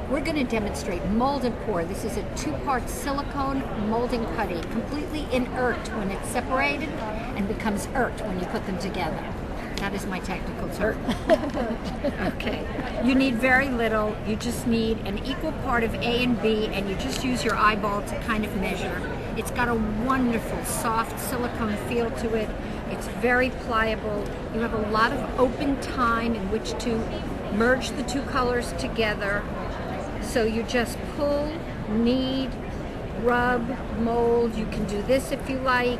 We're going to demonstrate mold and pour. This is a 2-part silicone molding putty, completely inert when it's separated and becomes ert when you put them together. That is my technical term. Okay. You need very little. You just need an equal part of A and B, and you just use your eyeball to kind of measure. It's got a wonderful, soft silicone feel to it. It's very pliable. You have a lot of open time in which to merge the two colors together. So you just pull, knead, rub, mold. You can do this if you like,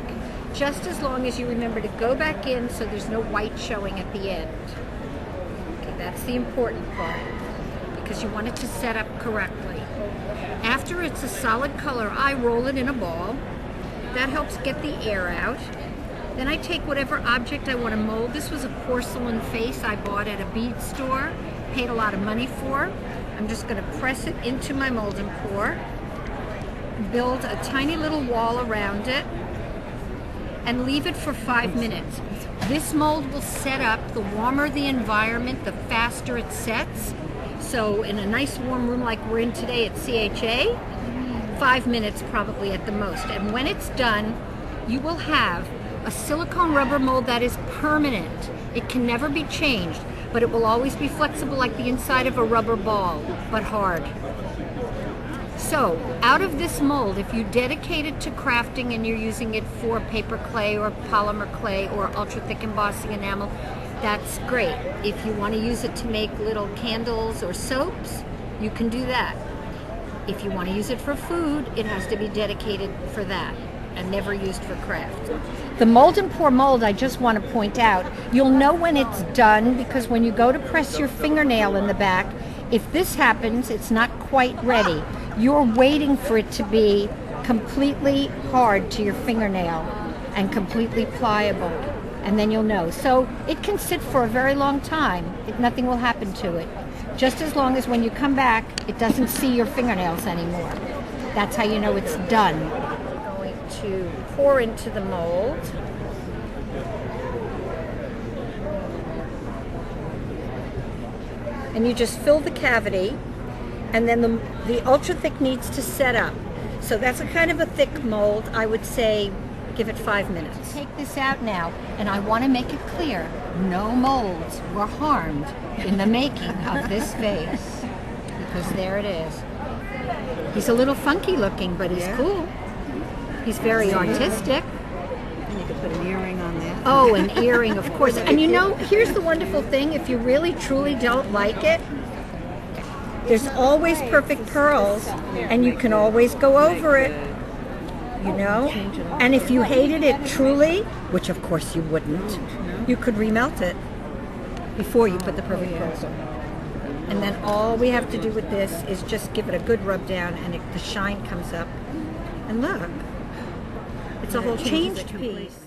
just as long as you remember to go back in so there's no white showing at the end. Okay, that's the important part, because you want it to set up correctly. After it's a solid color, I roll it in a ball. That helps get the air out. Then I take whatever object I want to mold. This was a porcelain face I bought at a bead store, paid a lot of money for. I'm just going to press it into my mold and pour, build a tiny little wall around it, and leave it for 5 minutes. This mold will set up. The warmer the environment, the faster it sets. So in a nice warm room like we're in today at CHA, 5 minutes probably at the most. And when it's done, you will have a silicone rubber mold that is permanent. It can never be changed, but it will always be flexible like the inside of a rubber ball, but hard. So, out of this mold, if you dedicate it to crafting and you're using it for paper clay or polymer clay or ultra thick embossing enamel, that's great. If you want to use it to make little candles or soaps, you can do that. If you want to use it for food, it has to be dedicated for that and never used for craft. The mold and pour mold, I just want to point out, you'll know when it's done because when you go to press your fingernail in the back, if this happens, it's not quite ready. You're waiting for it to be completely hard to your fingernail and completely pliable, and then you'll know. So it can sit for a very long time. Nothing will happen to it. Just as long as when you come back, it doesn't see your fingernails anymore. That's how you know it's done. We're going to pour into the mold. And you just fill the cavity, and then the ultra thick needs to set up. So that's a kind of a thick mold. I would say give it 5 minutes. Take this out now, and I want to make it clear, no molds were harmed in the making of this vase, because there it is. He's a little funky looking, but he's cool. He's very artistic. And you could put an earring on that. Oh, an earring, of course. And you know, here's the wonderful thing, if you really truly don't like it, there's always perfect pearls, and you can always go over it, you know? And if you hated it truly, which of course you wouldn't, you could remelt it before you put the perfect pearls on. And then all we have to do with this is just give it a good rub down, and the shine comes up. And look, it's a whole changed piece.